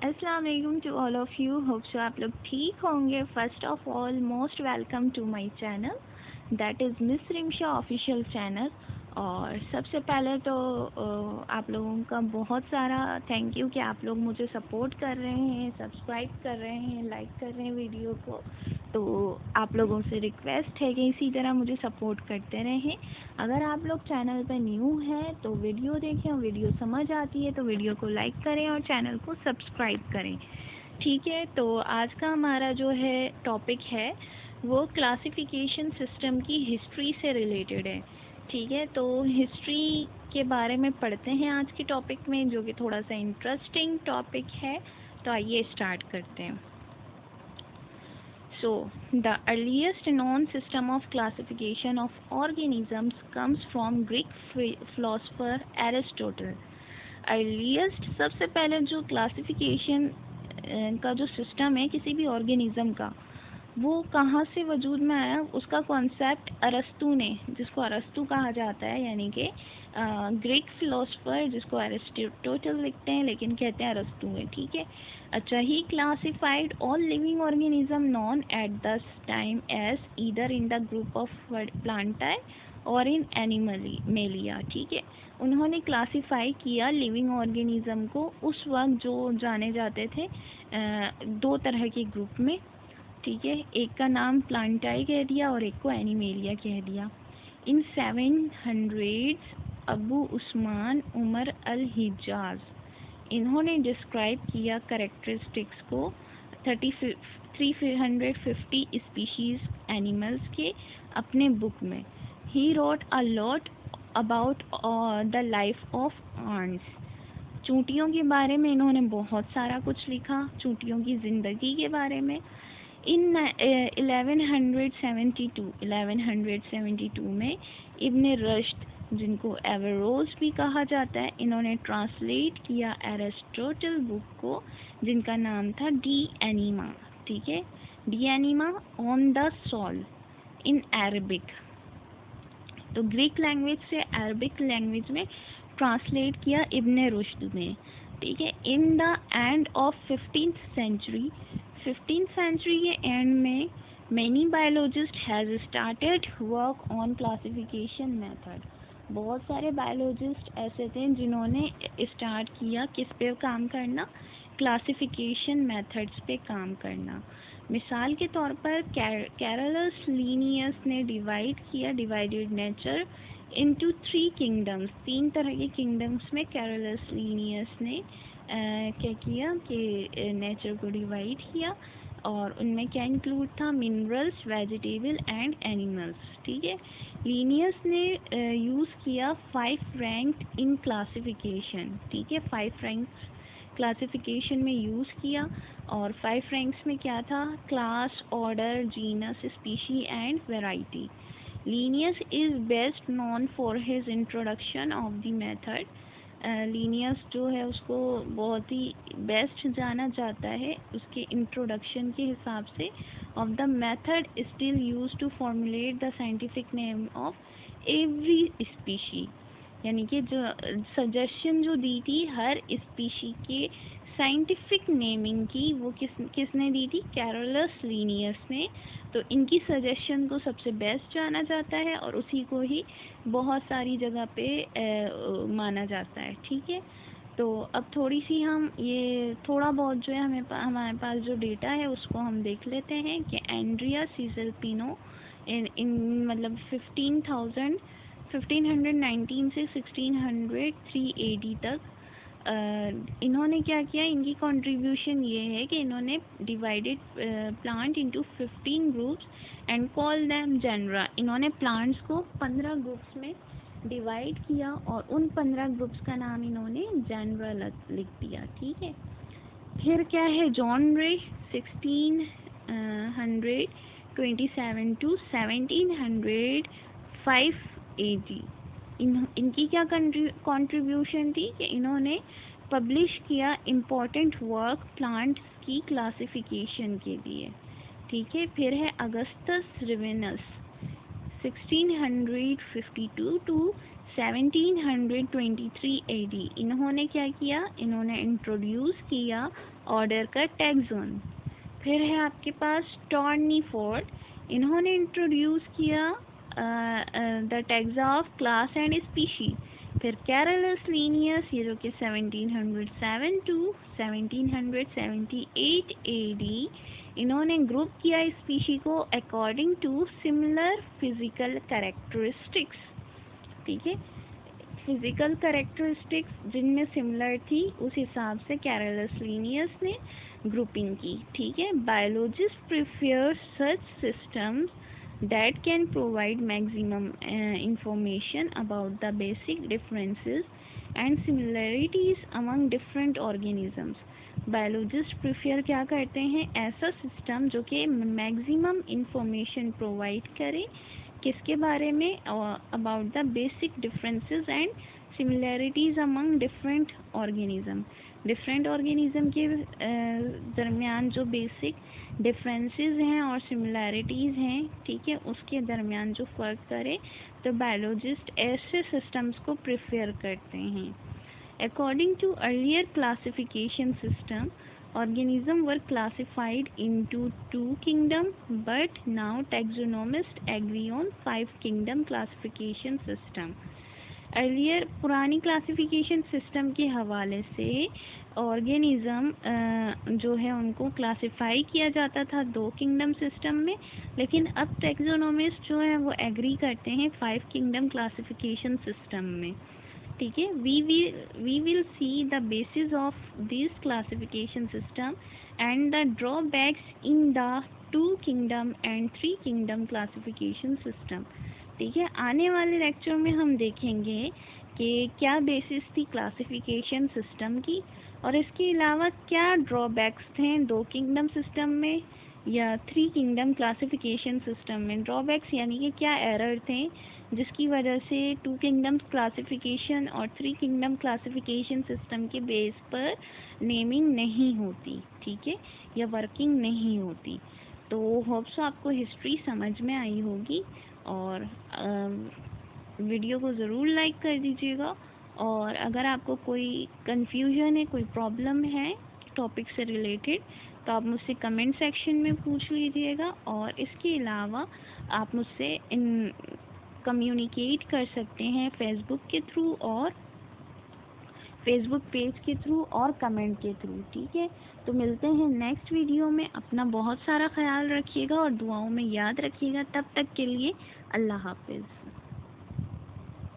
अस्सलाम वालेकुम to all of you. Hope so आप लोग ठीक होंगे। First of all most welcome to my channel that is Miss Rimsha official channel. और सबसे पहले तो आप लोगों का बहुत सारा थैंक यू कि आप लोग मुझे सपोर्ट कर रहे हैं, सब्सक्राइब कर रहे हैं, लाइक कर रहे हैं वीडियो को। तो आप लोगों से रिक्वेस्ट है कि इसी तरह मुझे सपोर्ट करते रहें। अगर आप लोग चैनल पर न्यू हैं तो वीडियो देखें और वीडियो समझ आती है तो वीडियो को लाइक करें और चैनल को सब्सक्राइब करें। ठीक है, तो आज का हमारा जो है टॉपिक है वो क्लासिफिकेशन सिस्टम की हिस्ट्री से रिलेटेड है। ठीक है, तो हिस्ट्री के बारे में पढ़ते हैं आज के टॉपिक में, जो कि थोड़ा सा इंटरेस्टिंग टॉपिक है। तो आइए स्टार्ट करते हैं। So, the earliest known system of classification of organisms comes from Greek philosopher Aristotle. Earliest सबसे पहले जो क्लासिफिकेशन का जो सिस्टम है किसी भी ऑर्गेनिज्म का, वो कहाँ से वजूद में आया, उसका कॉन्सेप्ट अरस्तु ने, जिसको अरस्तु कहा जाता है, यानी कि ग्रीक फिलोसफर जिसको एरिस्टोटल लिखते हैं लेकिन कहते हैं अरस्तु है। ठीक है, अच्छा। He classified all living organisms known at the time as either in the group of Plantae और इन एनिमलिया। ठीक है, उन्होंने क्लासिफाई किया लिविंग ऑर्गेनिज्म को उस वक्त जो जाने जाते थे दो तरह के ग्रुप में। ठीक है, एक का नाम प्लांटाई कह दिया और एक को एनिमेलिया कह दिया। इन 700 अबू उस्मान उमर अल हिजाज, इन्होंने डिस्क्राइब किया करेक्टरिस्टिक्स को 350 स्पीशीज़ एनिमल्स के अपने बुक में। He wrote a lot about the life of ants, चूंटियों के बारे में इन्होंने बहुत सारा कुछ लिखा, चूंटियों की ज़िंदगी के बारे में। इन 1172 में इब्न रश्द, जिनको एवरोज भी कहा जाता है, इन्होंने ट्रांसलेट किया एरिस्टोटल बुक को, जिनका नाम था डी एनिमा। ठीक है, De Anima on the soul in Arabic. तो ग्रीक लैंग्वेज से अरबिक लैंग्वेज में ट्रांसलेट किया इब्न रुश्द ने। ठीक है, in the end of 15th century के एंड में many biologist has started work on classification method. बहुत सारे बायोलॉजिस्ट ऐसे थे जिन्होंने स्टार्ट किया किस पे काम करना, क्लासिफिकेशन मेथड्स पे काम करना। मिसाल के तौर पर कैरोलस लीनियस ने डिवाइडेड नेचर इनटू 3 किंगडम्स। 3 तरह के किंगडम्स में कैरोलस लीनियस ने क्या किया कि नेचर को डिवाइड किया, और उनमें क्या इंक्लूड था, मिनरल्स, वेजिटेबल एंड एनिमल्स। ठीक है, लीनियस ने यूज़ किया 5 रैंक इन क्लासिफिकेशन। ठीक है, 5 रैंक्स क्लासिफिकेशन में यूज़ किया, और 5 रैंक्स में क्या था, class, order, genus, species and variety. Linnaeus is best known for his introduction of the method. Linnaeus जो है उसको बहुत ही बेस्ट जाना जाता है उसके इंट्रोडक्शन के हिसाब से, of the method still use to formulate the scientific name of every species. यानी कि जो सजेशन जो दी थी हर स्पीशी के साइंटिफिक नेमिंग की, वो किसने दी थी, कैरोलस लीनियस ने। तो इनकी सजेशन को सबसे बेस्ट जाना जाता है और उसी को ही बहुत सारी जगह पे माना जाता है। ठीक है, तो अब थोड़ी सी हम ये थोड़ा बहुत जो है हमारे पास जो डेटा है उसको हम देख लेते हैं कि एंड्रिया सीजल पिनो इन मतलब 1519 से 1603 AD तक इन्होंने क्या किया, इनकी कंट्रीब्यूशन ये है कि इन्होंने divided plant into 15 groups and call them genera. इन्होंने प्लांट्स को 15 ग्रुप्स में डिवाइड किया और उन 15 ग्रुप्स का नाम इन्होंने जेनरा लिख दिया। ठीक है, फिर क्या है, जॉन रे 1627 टू 1705 AD, इनकी क्या कंट्रीब्यूशन थी कि इन्होंने पब्लिश किया इम्पोर्टेंट वर्क प्लांट्स की क्लासिफिकेशन के लिए। ठीक है, फिर है अगस्टस रिवेनस 1652 टू 1723 AD इन्होंने क्या किया, इन्होंने इंट्रोड्यूस किया ऑर्डर का टैक्सोन। फिर है आपके पास टॉर्नीफोर्ड, इन्होंने इंट्रोड्यूस किया the taxa of class and species. फिर कैरोलस लिनियस, ये जो कि 1707 to 1778 AD, इन्होंने ग्रुप किया स्पीशी को according to similar physical characteristics. ठीक है, फिजिकल कैरेक्टरिस्टिक्स जिनमें सिमिलर थी उस हिसाब से कैरोलस लिनियस ने ग्रुपिंग की। ठीक है, biologist prefer such systems that can provide maximum information about the basic differences and similarities among different organisms। Biologist prefer क्या करते हैं, ऐसा सिस्टम जो कि मैक्सिमम इंफॉर्मेशन प्रोवाइड करे किसके बारे में, about the basic differences and similarities among different organism. Different organism के दरमियान जो बेसिक डिफरेंसेस हैं और सिमिलैरिटीज़ हैं, ठीक है, उसके दरमियान जो फ़र्क करे, तो बायोलॉजिस्ट ऐसे सिस्टम्स को प्रिफेयर करते हैं। According to earlier classification system, organisms were classified into 2 kingdoms, but now taxonomists agree on 5 kingdom classification system। Earlier पुरानी क्लासिफिकेशन सिस्टम के हवाले से ऑर्गेनिज़म जो है उनको क्लासिफाई किया जाता था 2 किंगडम सिस्टम में, लेकिन अब टैक्सोनॉमिस्ट जो है वो एग्री करते हैं 5 किंगडम क्लासिफिकेशन सिस्टम में। ठीक है, we will see the basis of this classification system and the drawbacks in the 2 kingdom and 3 kingdom classification system। ठीक है, आने वाले लेक्चर में हम देखेंगे कि क्या बेसिस थी क्लासिफिकेशन सिस्टम की और इसके अलावा क्या ड्रॉबैक्स थे 2 किंगडम सिस्टम में या 3 किंगडम क्लासिफिकेशन सिस्टम में। ड्रॉबैक्स यानी कि क्या एरर थे जिसकी वजह से 2 किंगडम क्लासिफिकेशन और 3 किंगडम क्लासिफिकेशन सिस्टम के बेस पर नेमिंग नहीं होती, ठीक है, या वर्किंग नहीं होती। तो होप्स आपको हिस्ट्री समझ में आई होगी और वीडियो को ज़रूर लाइक कर दीजिएगा। और अगर आपको कोई कन्फ्यूजन है, कोई प्रॉब्लम है टॉपिक से रिलेटेड, तो आप मुझसे कमेंट सेक्शन में पूछ लीजिएगा। और इसके अलावा आप मुझसे इन कम्युनिकेट कर सकते हैं फेसबुक के थ्रू और फेसबुक पेज के थ्रू और कमेंट के थ्रू। ठीक है, तो मिलते हैं नेक्स्ट वीडियो में। अपना बहुत सारा ख्याल रखिएगा और दुआओं में याद रखिएगा। तब तक के लिए अल्लाह हाफिज़।